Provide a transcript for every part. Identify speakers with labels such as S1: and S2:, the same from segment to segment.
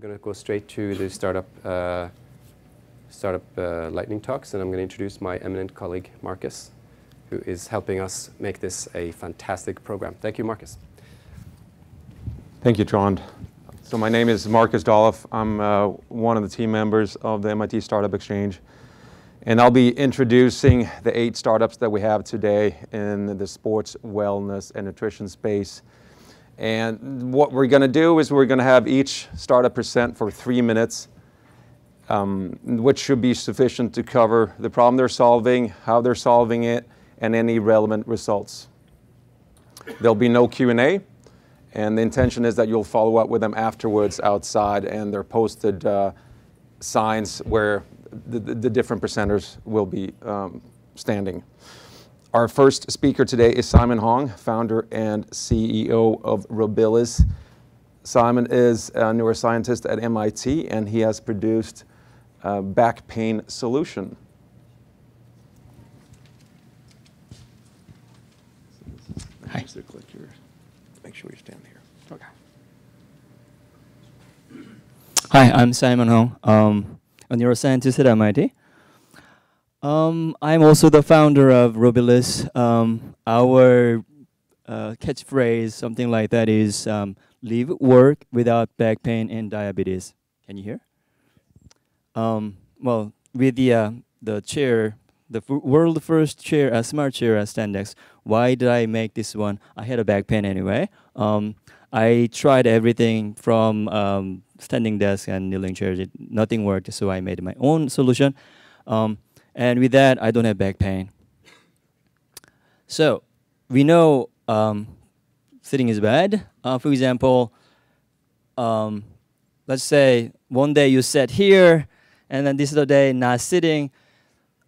S1: going to go straight to the startup Lightning Talks, and I'm going to introduce my eminent colleague, Marcus, who is helping us make this a fantastic program. Thank you, Marcus.
S2: Thank you, Trond. So my name is Marcus Dolph. I'm one of the team members of the MIT Startup Exchange. And I'll be introducing the 8 startups that we have today in the sports, wellness, and nutrition space. And what we're going to do is we're going to have each startup present for 3 minutes, which should be sufficient to cover the problem they're solving, how they're solving it, and any relevant results. There'll be no Q&A, and the intention is that you'll follow up with them afterwards outside, and they're posted signs where the different presenters will be standing. Our first speaker today is Simon Hong, founder and CEO of Robillis. Simon is a neuroscientist at MIT, and he has produced a back pain solution.
S3: Hi.
S2: Make sure you stand here.
S3: Okay. Hi, I'm Simon Hong, a neuroscientist at MIT. I'm also the founder of Robillis. Our catchphrase, something like that, is live work without back pain and diabetes. Can you hear? Well, with the chair, the world first chair, smart chair at Standex. Why did I make this one? I had a back pain anyway. I tried everything from standing desk and kneeling chairs. Nothing worked, so I made my own solution. And with that, I don't have back pain. So we know sitting is bad. For example, let's say one day you sat here, and then this other day not sitting.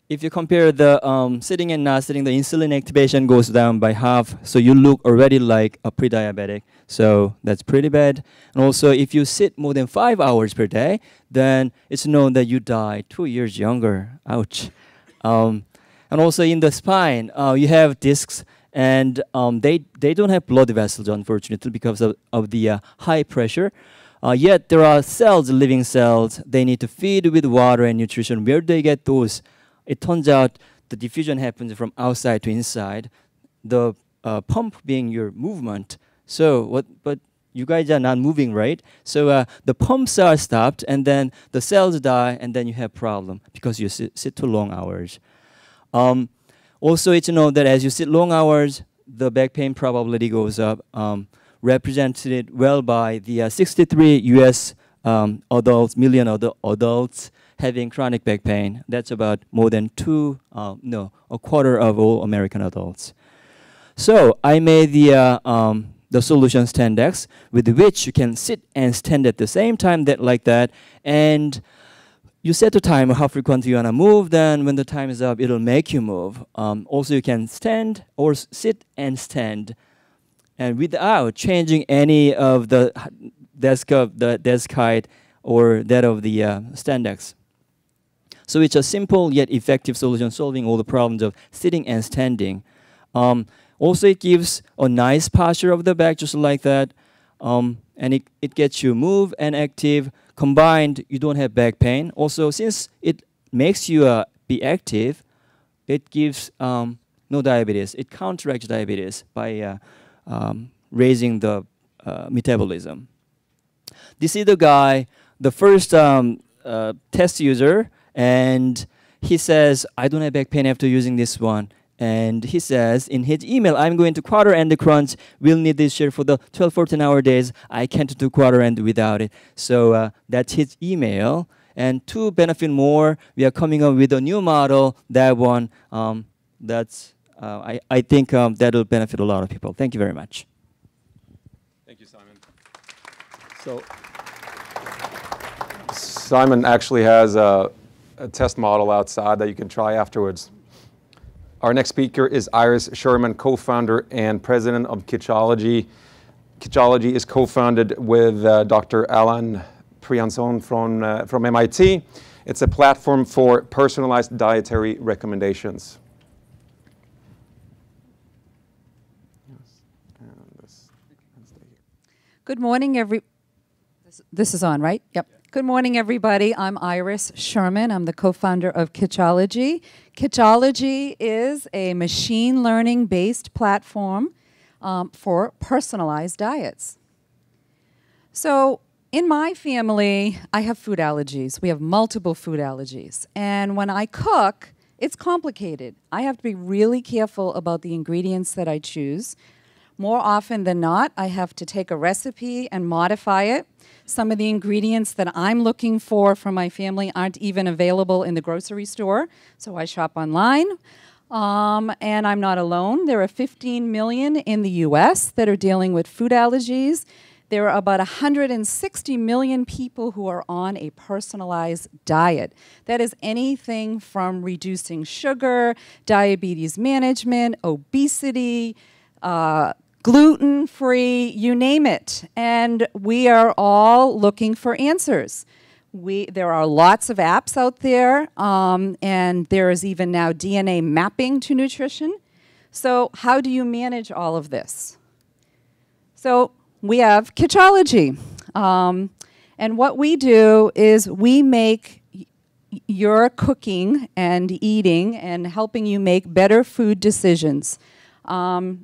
S3: If you compare the sitting and not sitting, the insulin activation goes down by half. So you look already like a pre-diabetic. So that's pretty bad. And also, if you sit more than 5 hours per day, then it's known that you die 2 years younger. Ouch. And also in the spine, you have discs, and they don't have blood vessels, unfortunately, because of the high pressure. Yet there are cells, living cells. They need to feed with water and nutrition. Where do they get those? It turns out the diffusion happens from outside to inside, the pump being your movement. So but you guys are not moving, right? So the pumps are stopped, and then the cells die, and then you have problem because you sit too long hours. Also, it's known that as you sit long hours, the back pain probability goes up, represented well by the 63 U.S. million adults having chronic back pain. That's about more than a quarter of all American adults. So I made the solution Standex, with which you can sit and stand at the same time, like that, and you set the time how frequent you wanna move. Then when the time is up, it'll make you move. Also, you can stand or sit and stand, and without changing any of the desk height or that of the Standex. So it's a simple yet effective solution solving all the problems of sitting and standing. Also, it gives a nice posture of the back, just like that. And it gets you move and active. Combined, you don't have back pain. Also, since it makes you be active, it gives no diabetes. It counteracts diabetes by raising the metabolism. This is the guy, the first test user, and he says, I don't have back pain after using this one. And he says in his email, I'm going to quarter end the crunch. We'll need this share for the 12, 14-hour days. I can't do quarter end without it. So that's his email. And to benefit more, we are coming up with a new model. That one, I think that'll benefit a lot of people. Thank you very much.
S2: Thank you, Simon. So Simon actually has a test model outside that you can try afterwards. Our next speaker is Iris Sherman, co-founder and president of Kitchology. Kitchology is co-founded with Dr. Alan Prianson from MIT. It's a platform for personalized dietary recommendations.
S4: Good morning, This is on, right? Yep. Good morning, everybody. I'm Iris Sherman. I'm the co-founder of Kitchology. Kitchology is a machine learning-based platform for personalized diets. So in my family, I have food allergies. We have multiple food allergies. And when I cook, it's complicated. I have to be really careful about the ingredients that I choose. More often than not, I have to take a recipe and modify it. Some of the ingredients that I'm looking for from my family aren't even available in the grocery store, so I shop online. And I'm not alone. There are 15 million in the US that are dealing with food allergies. There are about 160 million people who are on a personalized diet. That is anything from reducing sugar, diabetes management, obesity, gluten-free, you name it. And we are all looking for answers. There are lots of apps out there, and there is even now DNA mapping to nutrition. So how do you manage all of this? So we have Kitchology. And what we do is we make your cooking and eating and helping you make better food decisions.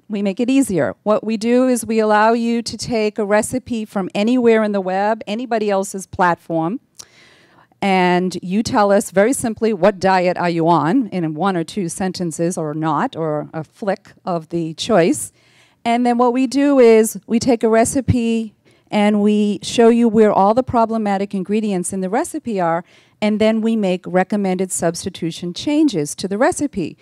S4: We make it easier. What we do is we allow you to take a recipe from anywhere in the web, anybody else's platform, and you tell us very simply what diet are you on in 1 or 2 sentences or not, or a flick of the choice. And then what we do is we take a recipe and we show you where all the problematic ingredients in the recipe are, and then we make recommended substitution changes to the recipe.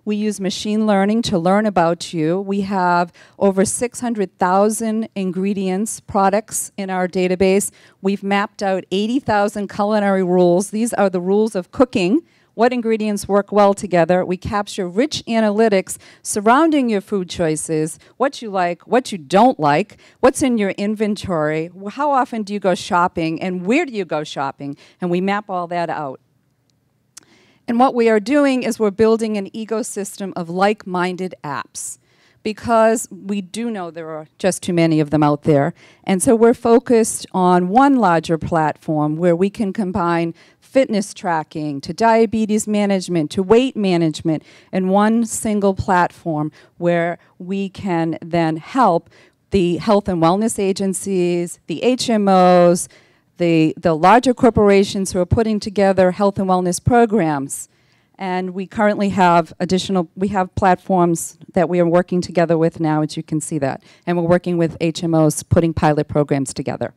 S4: We use machine learning to learn about you. We have over 600,000 ingredients, products in our database. We've mapped out 80,000 culinary rules. These are the rules of cooking. What ingredients work well together. We capture rich analytics surrounding your food choices, what you like, what you don't like, what's in your inventory, how often do you go shopping, and where do you go shopping, and we map all that out. And what we are doing is we're building an ecosystem of like-minded apps, because we do know there are just too many of them out there. And so we're focused on one larger platform where we can combine fitness tracking to diabetes management to weight management in one single platform where we can then help the health and wellness agencies, the HMOs, the larger corporations who are putting together health and wellness programs. And we currently have we have platforms that we are working together with now, as you can see that. And we're working with HMOs putting pilot programs together.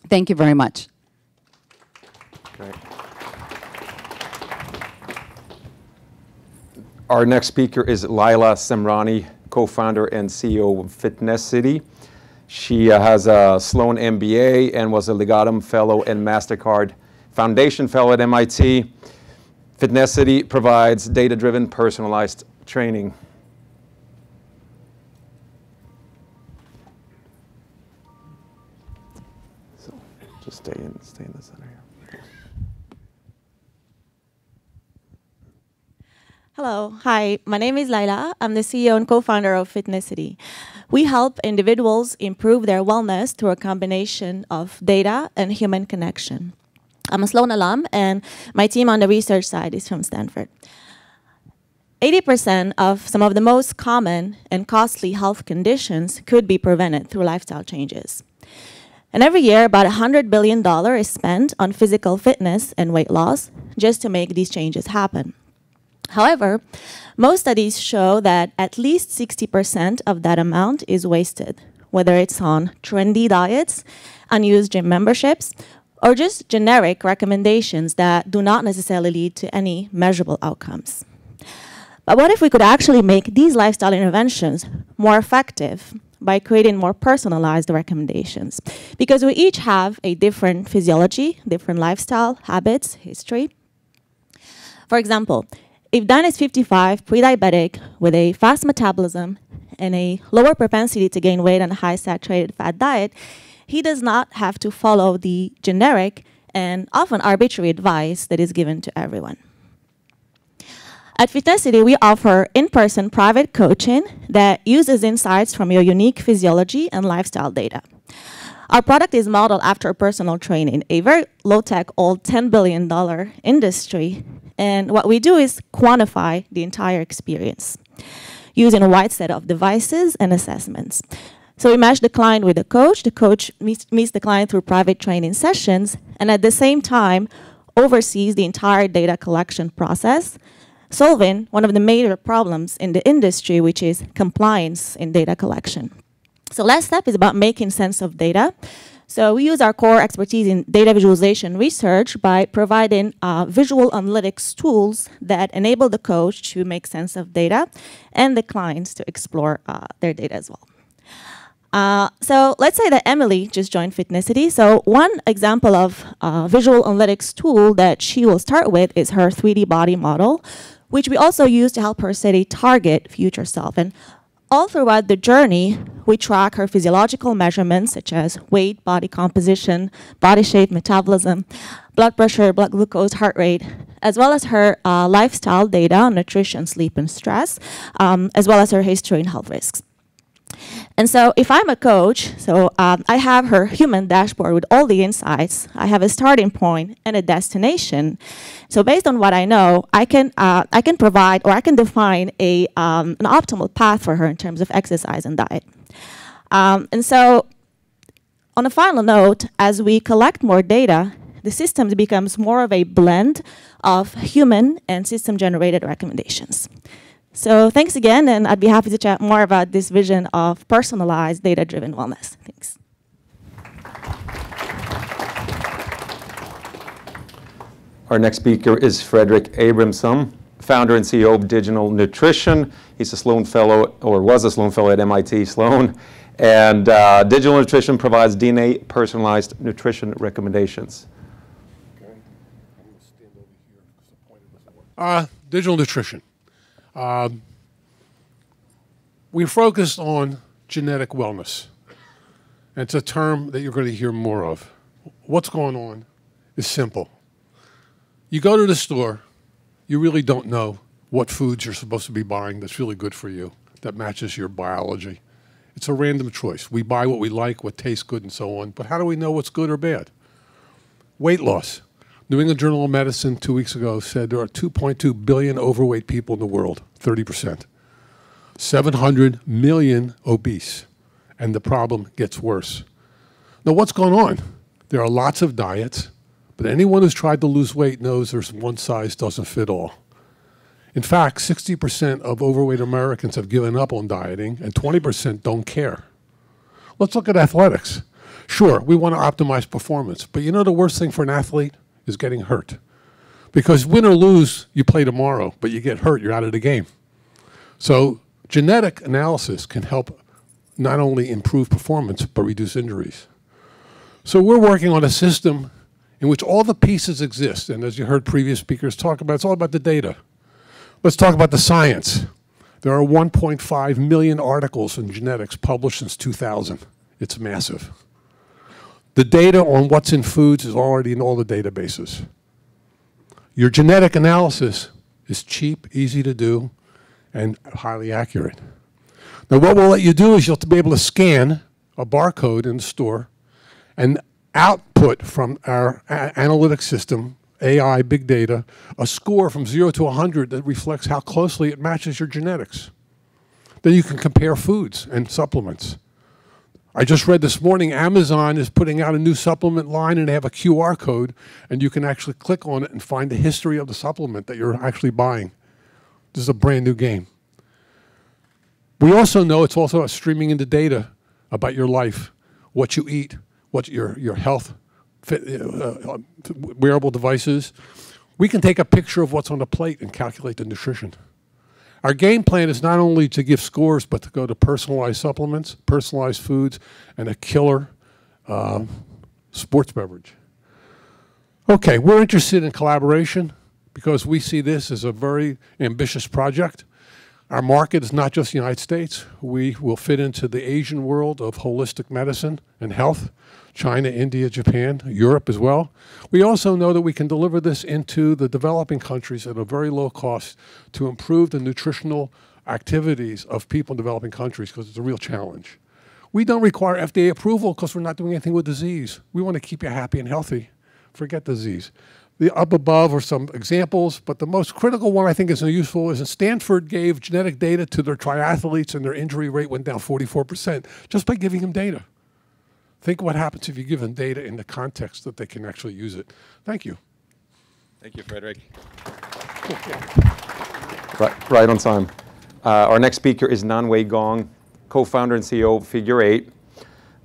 S4: Thank you very much.
S2: Great. Our next speaker is Laila Semrani, co-founder and CEO of Fitness City. She has a Sloan MBA and was a Legatum Fellow and MasterCard Foundation Fellow at MIT. Fitness City provides data-driven, personalized training. So just stay in the center here.
S5: Hello, hi, my name is Laila. I'm the CEO and co-founder of Fitness City. We help individuals improve their wellness through a combination of data and human connection. I'm a Sloan alum, and my team on the research side is from Stanford. 80% of some of the most common and costly health conditions could be prevented through lifestyle changes. And every year, about $100 billion is spent on physical fitness and weight loss just to make these changes happen. However, most studies show that at least 60% of that amount is wasted, whether it's on trendy diets, unused gym memberships, or just generic recommendations that do not necessarily lead to any measurable outcomes. But what if we could actually make these lifestyle interventions more effective by creating more personalized recommendations? Because we each have a different physiology, different lifestyle, habits, history. For example, if Dan is 55, pre-diabetic, with a fast metabolism and a lower propensity to gain weight on a high saturated fat diet, he does not have to follow the generic and often arbitrary advice that is given to everyone. At Fitness City, we offer in-person private coaching that uses insights from your unique physiology and lifestyle data. Our product is modeled after personal training, a very low-tech, old $10 billion industry. And what we do is quantify the entire experience using a wide set of devices and assessments. So we match the client with the coach. The coach meets the client through private training sessions, and at the same time, oversees the entire data collection process, solving one of the major problems in the industry, which is compliance in data collection. So last step is about making sense of data. So we use our core expertise in data visualization research by providing visual analytics tools that enable the coach to make sense of data and the clients to explore their data as well. So let's say that Emily just joined Fitnessity. So one example of visual analytics tool that she will start with is her 3D body model, which we also use to help her set a target future self. And all throughout the journey, we track her physiological measurements such as weight, body composition, body shape, metabolism, blood pressure, blood glucose, heart rate, as well as her lifestyle data on nutrition, sleep, and stress, as well as her history and health risks. And so if I'm a coach, so I have her human dashboard with all the insights. I have a starting point and a destination. So based on what I know, I can provide, or I can define an optimal path for her in terms of exercise and diet. And so on a final note, as we collect more data, the system becomes more of a blend of human and system-generated recommendations. So thanks again, and I'd be happy to chat more about this vision of personalized, data-driven wellness. Thanks.
S2: Our next speaker is Frederick Abramson, founder and CEO of Digital Nutrition. He's a Sloan Fellow, or was a Sloan Fellow at MIT Sloan. And Digital Nutrition provides DNA personalized nutrition recommendations.
S6: Okay, I'm going to stand over here because the pointer doesn't work. Digital Nutrition. We focused on genetic wellness. And it's a term that you're going to hear more of. What's going on is simple. You go to the store, you really don't know what foods you're supposed to be buying that's really good for you, that matches your biology. It's a random choice. We buy what we like, what tastes good, and so on. But how do we know what's good or bad? Weight loss. New England Journal of Medicine 2 weeks ago said there are 2.2 billion overweight people in the world, 30%. 700 million obese, and the problem gets worse. Now, what's going on? There are lots of diets, but anyone who's tried to lose weight knows there's one size doesn't fit all. In fact, 60% of overweight Americans have given up on dieting, and 20% don't care. Let's look at athletics. Sure, we want to optimize performance, but you know the worst thing for an athlete is getting hurt. Because win or lose, you play tomorrow, but you get hurt, you're out of the game. So genetic analysis can help not only improve performance, but reduce injuries. So we're working on a system in which all the pieces exist, and as you heard previous speakers talk about, it's all about the data. Let's talk about the science. There are 1.5 million articles in genetics published since 2000. It's massive. The data on what's in foods is already in all the databases. Your genetic analysis is cheap, easy to do, and highly accurate. Now what we'll let you do is you'll be able to scan a barcode in the store and output from our analytics system, AI, big data, a score from 0 to 100 that reflects how closely it matches your genetics. Then you can compare foods and supplements. I just read this morning Amazon is putting out a new supplement line, and they have a QR code, and you can actually click on it and find the history of the supplement that you're actually buying. This is a brand new game. We also know it's also a streaming into data about your life, what you eat, what your health, wearable devices. We can take a picture of what's on the plate and calculate the nutrition. Our game plan is not only to give scores, but to go to personalized supplements, personalized foods, and a killer sports beverage. Okay, we're interested in collaboration because we see this as a very ambitious project. Our market is not just the United States. We will fit into the Asian world of holistic medicine and health, China, India, Japan, Europe as well. We also know that we can deliver this into the developing countries at a very low cost to improve the nutritional activities of people in developing countries, because it's a real challenge. We don't require FDA approval because we're not doing anything with disease. We want to keep you happy and healthy. Forget disease. The up above are some examples, but the most critical one I think is useful is that Stanford gave genetic data to their triathletes and their injury rate went down 44% just by giving them data. Think what happens if you give them data in the context that they can actually use it. Thank you.
S2: Thank you, Frederick. Right on time. Our next speaker is Nanwei Gong, co-founder and CEO of Figure 8.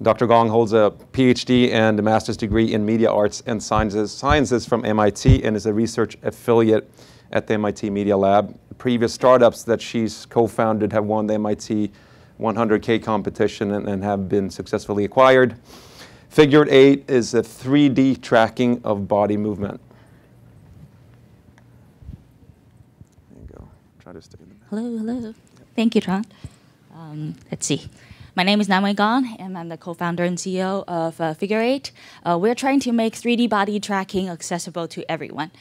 S2: Dr. Gong holds a PhD and a master's degree in media arts and sciences from MIT and is a research affiliate at the MIT Media Lab. Previous startups that she's co-founded have won the MIT 100K competition and have been successfully acquired. Figure 8 is a 3D tracking of body movement. There you go. Try to stay in the back.
S7: Hello, hello. Thank you, John. Let's see. My name is Nanwei Gong, and I'm the co-founder and CEO of Figure 8. We're trying to make 3D body tracking accessible to everyone.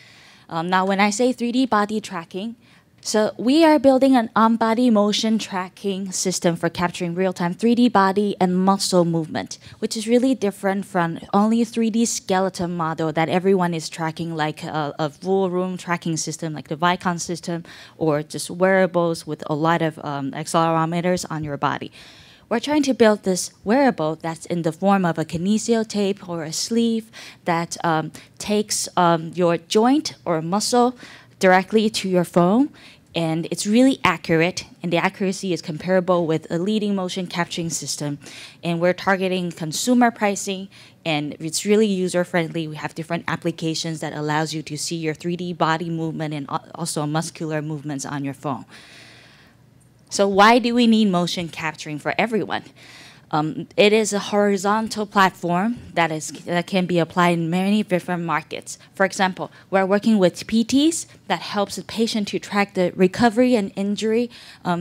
S7: Now, when I say 3D body tracking, so we are building an on-body motion tracking system for capturing real-time 3D body and muscle movement, which is really different from only a 3D skeleton model that everyone is tracking, like a full room tracking system, like the Vicon system, or just wearables with a lot of accelerometers on your body. We're trying to build this wearable that's in the form of a kinesio tape or a sleeve that takes your joint or muscle directly to your phone, and it's really accurate, and the accuracy is comparable with a leading motion capturing system. And we're targeting consumer pricing, and it's really user-friendly. We have different applications that allows you to see your 3D body movement and also muscular movements on your phone. So why do we need motion capturing for everyone? It is a horizontal platform that can be applied in many different markets. For example, we're working with PTs that helps the patient to track the recovery and injury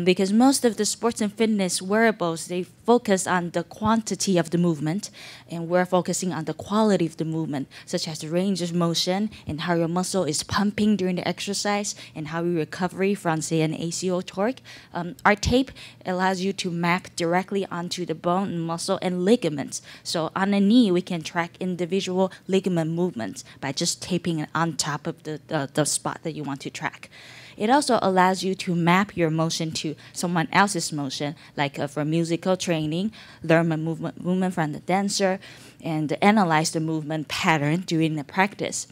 S7: because most of the sports and fitness wearables, they focus on the quantity of the movement, and we're focusing on the quality of the movement, such as the range of motion and how your muscle is pumping during the exercise and how you recover from, say, an ACO torque. Our tape allows you to map directly onto the bone and muscle and ligaments. So on a knee, we can track individual ligament movements by just taping it on top of the spot that you want to track. It also allows you to map your motion to someone else's motion, like for musical training, learn a movement from the dancer, and analyze the movement pattern during the practice.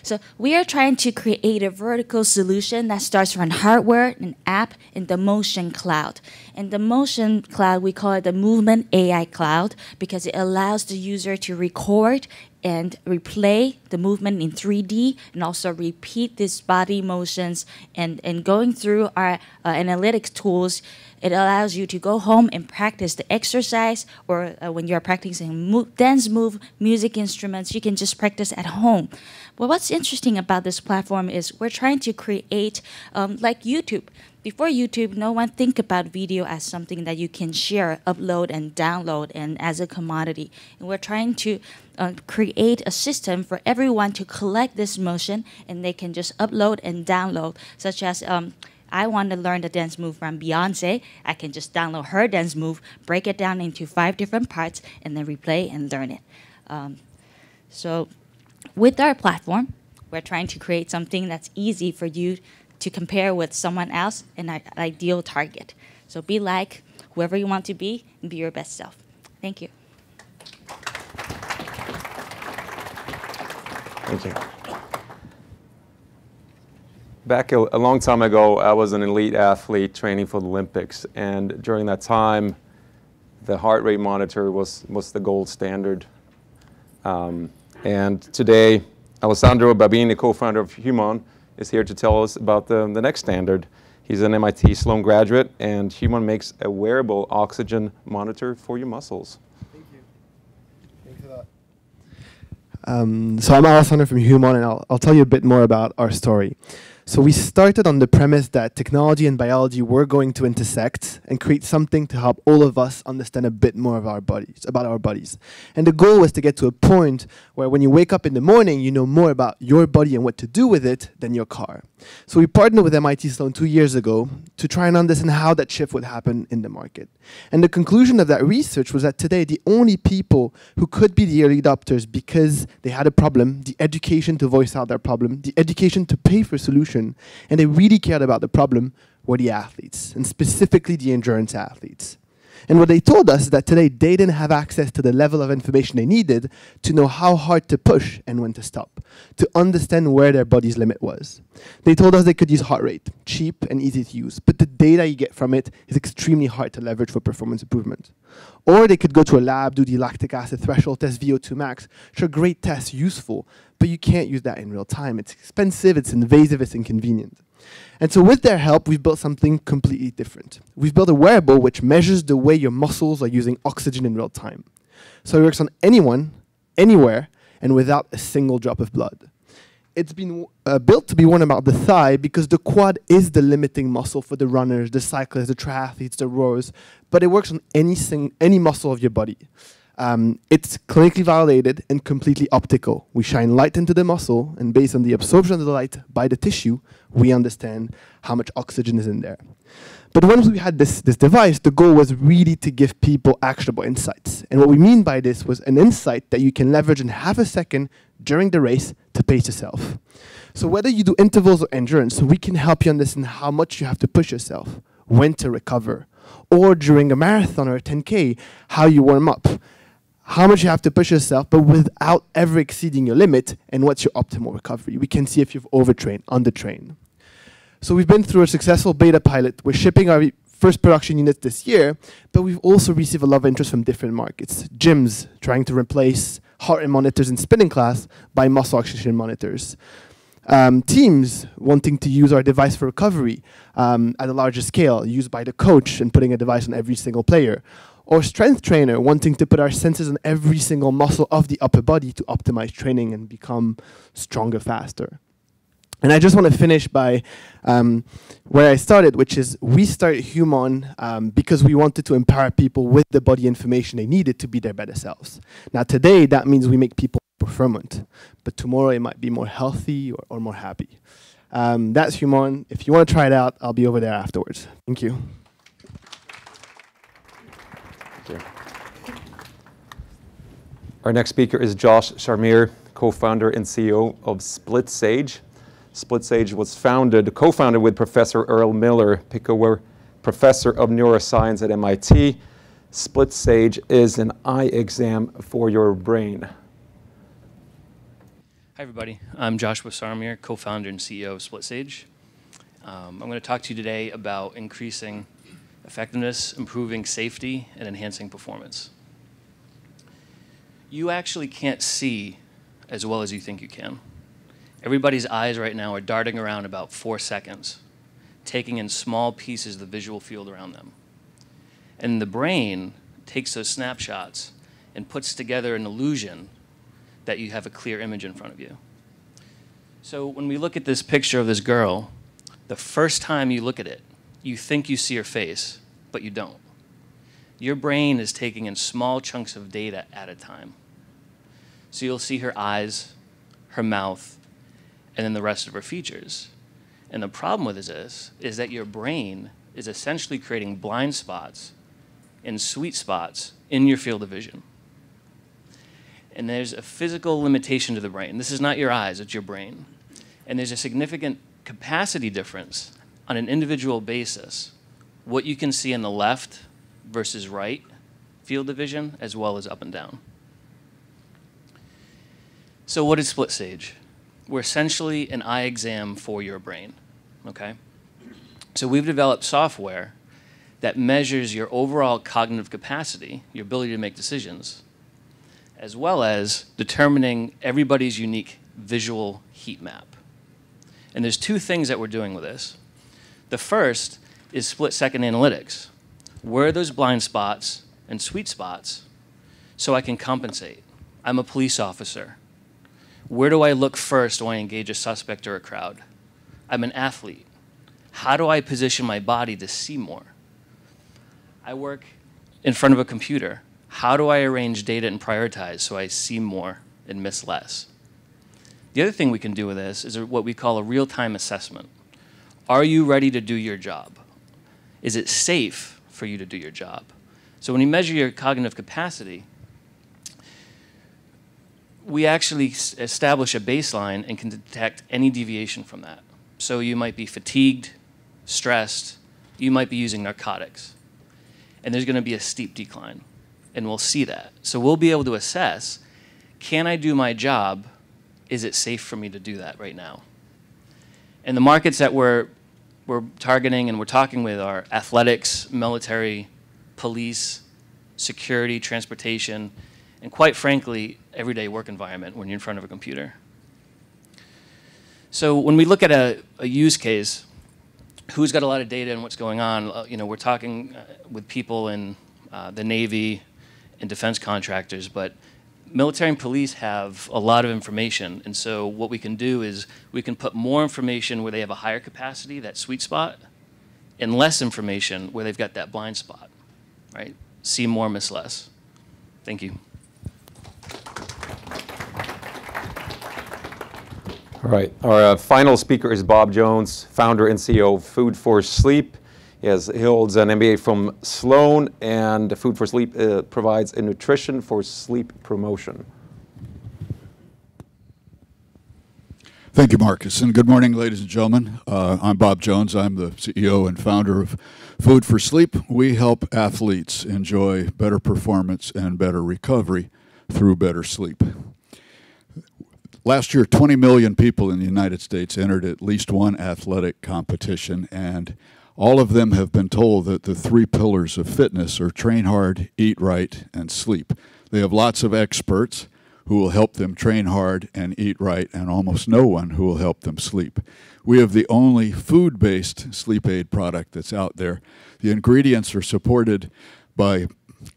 S7: So we are trying to create a vertical solution that starts from hardware and app in the motion cloud. And the motion cloud, we call it the movement AI cloud because it allows the user to record and replay the movement in 3D and also repeat these body motions. And going through our analytics tools, it allows you to go home and practice the exercise, or when you're practicing dance move, music instruments, you can just practice at home. But what's interesting about this platform is we're trying to create, like YouTube. Before YouTube, no one think about video as something that you can share, upload, and download, and as a commodity. And we're trying to create a system for everyone to collect this motion, and they can just upload and download, such as I want to learn the dance move from Beyonce. I can just download her dance move, break it down into 5 different parts, and then replay and learn it. So with our platform, we're trying to create something that's easy for you to compare with someone else, an ideal target. So be like whoever you want to be and be your best self. Thank you.
S2: Thank you. Back a long time ago, I was an elite athlete training for the Olympics, and during that time, the heart rate monitor was the gold standard. And today, Alessandro Babini, co-founder of Human, is here to tell us about the next standard. He's an MIT Sloan graduate, and Human makes a wearable oxygen monitor for your muscles.
S8: Thank you. Thanks for that. So I'm Alessandro from Human, and I'll tell you a bit more about our story. So we started on the premise that technology and biology were going to intersect and create something to help all of us understand a bit more of about our bodies. And the goal was to get to a point where when you wake up in the morning, you know more about your body and what to do with it than your car. So we partnered with MIT Sloan 2 years ago to try and understand how that shift would happen in the market. And the conclusion of that research was that today the only people who could be the early adopters because they had a problem, the education to voice out their problem, the education to pay for a solution, and they really cared about the problem, were the athletes, and specifically the endurance athletes. And what they told us is that today they didn't have access to the level of information they needed to know how hard to push and when to stop, to understand where their body's limit was. They told us they could use heart rate, cheap and easy to use, but the data you get from it is extremely hard to leverage for performance improvement. Or they could go to a lab, do the lactic acid threshold test, VO2 max, which are great tests, useful, but you can't use that in real time. It's expensive, it's invasive, it's inconvenient. And so with their help, we've built something completely different. We've built a wearable which measures the way your muscles are using oxygen in real time. So it works on anyone, anywhere, and without a single drop of blood. It's been built to be worn about the thigh because the quad is the limiting muscle for the runners, the cyclists, the triathletes, the rowers, but it works on any muscle of your body. It's clinically validated and completely optical. We shine light into the muscle, and based on the absorption of the light by the tissue, we understand how much oxygen is in there. But once we had this device, the goal was really to give people actionable insights. And what we mean by this was an insight that you can leverage in half a second during the race to pace yourself. So whether you do intervals or endurance, we can help you understand how much you have to push yourself, when to recover, or during a marathon or a 10K, how you warm up, how much you have to push yourself, but without ever exceeding your limit, and what's your optimal recovery. We can see if you've overtrained, undertrained. So we've been through a successful beta pilot. We're shipping our first production units this year, but we've also received a lot of interest from different markets. Gyms trying to replace heart rate monitors in spinning class by muscle oxygen monitors. Teams wanting to use our device for recovery at a larger scale, used by the coach and putting a device on every single player. Or strength trainer wanting to put our sensors on every single muscle of the upper body to optimize training and become stronger faster. And I just want to finish by where I started, which is we started Human because we wanted to empower people with the body information they needed to be their better selves. Now today, that means we make people performant, but tomorrow it might be more healthy or more happy. That's Human. If you want to try it out, I'll be over there afterwards. Thank you.
S2: Thank you. Our next speaker is Josh Sharmir, co-founder and CEO of Split Sage. Split Sage was co-founded with Professor Earl Miller, Picower Professor of Neuroscience at MIT. Split Sage is an eye exam for your brain.
S9: Hi, everybody. I'm Joshua Sarmir, co-founder and CEO of Split Sage. I'm going to talk to you today about increasing effectiveness, improving safety, and enhancing performance. You actually can't see as well as you think you can. Everybody's eyes right now are darting around about 4 seconds, taking in small pieces of the visual field around them. And the brain takes those snapshots and puts together an illusion that you have a clear image in front of you. So when we look at this picture of this girl, the first time you look at it, you think you see her face, but you don't. Your brain is taking in small chunks of data at a time. So you'll see her eyes, her mouth, and then the rest of her features. And the problem with this is that your brain is essentially creating blind spots and sweet spots in your field of vision. And there's a physical limitation to the brain. This is not your eyes, it's your brain. And there's a significant capacity difference on an individual basis, what you can see in the left versus right field of vision, as well as up and down. So what is Split Sage? We're essentially an eye exam for your brain, okay? So we've developed software that measures your overall cognitive capacity, your ability to make decisions, as well as determining everybody's unique visual heat map. And there's two things that we're doing with this. The first is split-second analytics. Where are those blind spots and sweet spots so I can compensate? I'm a police officer. Where do I look first when I engage a suspect or a crowd? I'm an athlete. How do I position my body to see more? I work in front of a computer. How do I arrange data and prioritize so I see more and miss less? The other thing we can do with this is what we call a real-time assessment. Are you ready to do your job? Is it safe for you to do your job? So when you measure your cognitive capacity, we actually establish a baseline and can detect any deviation from that. So you might be fatigued, stressed, you might be using narcotics, and there's going to be a steep decline, and we'll see that. So we'll be able to assess, can I do my job? Is it safe for me to do that right now? And the markets that we're targeting and we're talking with are athletics, military, police, security, transportation, and quite frankly, everyday work environment when you're in front of a computer. So when we look at a use case, who's got a lot of data and what's going on, we're talking with people in the Navy and defense contractors, but military and police have a lot of information, and so what we can do is we can put more information where they have a higher capacity, that sweet spot, and less information where they've got that blind spot, right? See more, miss less. Thank you.
S2: All right, our final speaker is Bob Jones, founder and CEO of Food for Sleep. He holds an MBA from Sloan, and Food for Sleep provides a nutrition for sleep promotion.
S10: Thank you, Marcus, and good morning, ladies and gentlemen. I'm Bob Jones. I'm the CEO and founder of Food for Sleep. We help athletes enjoy better performance and better recovery through better sleep. Last year, 20 million people in the United States entered at least one athletic competition, and all of them have been told that the three pillars of fitness are train hard, eat right, and sleep. They have lots of experts who will help them train hard and eat right, and almost no one who will help them sleep. We have the only food-based sleep aid product that's out there. The ingredients are supported by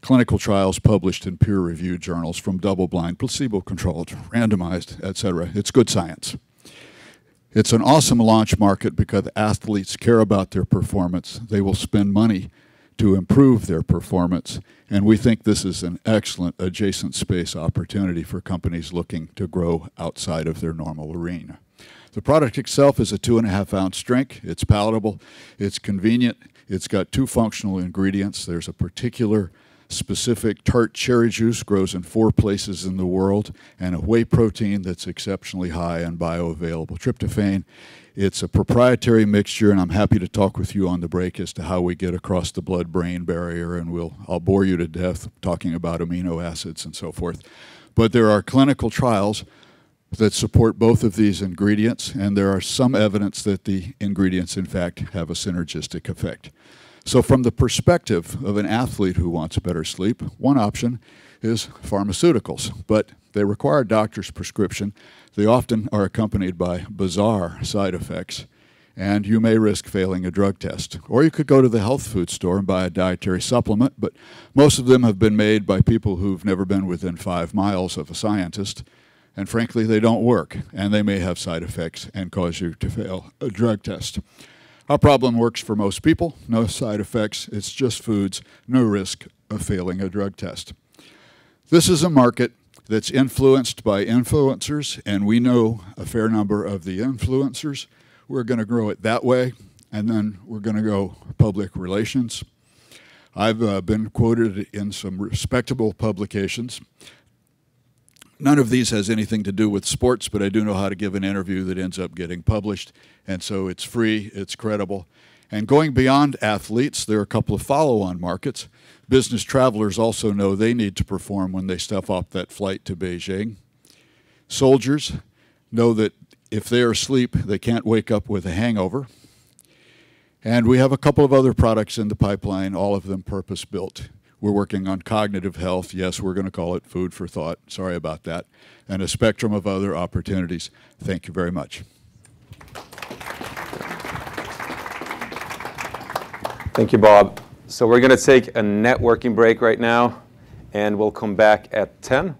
S10: clinical trials published in peer-reviewed journals from double-blind, placebo-controlled, randomized, etc. It's good science. It's an awesome launch market because athletes care about their performance. They will spend money to improve their performance, and we think this is an excellent adjacent space opportunity for companies looking to grow outside of their normal arena. The product itself is a 2.5-ounce drink. It's palatable, it's convenient, it's got 2 functional ingredients. There's a particular specific tart cherry juice, grows in 4 places in the world, and a whey protein that's exceptionally high in bioavailable tryptophan. It's a proprietary mixture, and I'm happy to talk with you on the break as to how we get across the blood-brain barrier, and I'll bore you to death talking about amino acids and so forth. But there are clinical trials that support both of these ingredients, and there are some evidence that the ingredients, in fact, have a synergistic effect. So from the perspective of an athlete who wants better sleep, one option is pharmaceuticals, but they require a doctor's prescription. They often are accompanied by bizarre side effects, and you may risk failing a drug test. Or you could go to the health food store and buy a dietary supplement, but most of them have been made by people who've never been within 5 miles of a scientist, and frankly, they don't work, and they may have side effects and cause you to fail a drug test. Our problem works for most people, no side effects, it's just foods, no risk of failing a drug test. This is a market that's influenced by influencers, and we know a fair number of the influencers. We're going to grow it that way, and then we're going to go public relations. I've been quoted in some respectable publications. None of these has anything to do with sports, but I do know how to give an interview that ends up getting published, and so it's free, it's credible. And going beyond athletes, there are a couple of follow-on markets. Business travelers also know they need to perform when they step off that flight to Beijing. Soldiers know that if they are asleep, they can't wake up with a hangover. And we have a couple of other products in the pipeline, all of them purpose-built. We're working on cognitive health. Yes, we're going to call it food for thought. Sorry about that. And a spectrum of other opportunities. Thank you very much.
S2: Thank you, Bob. So we're going to take a networking break right now, and we'll come back at 10.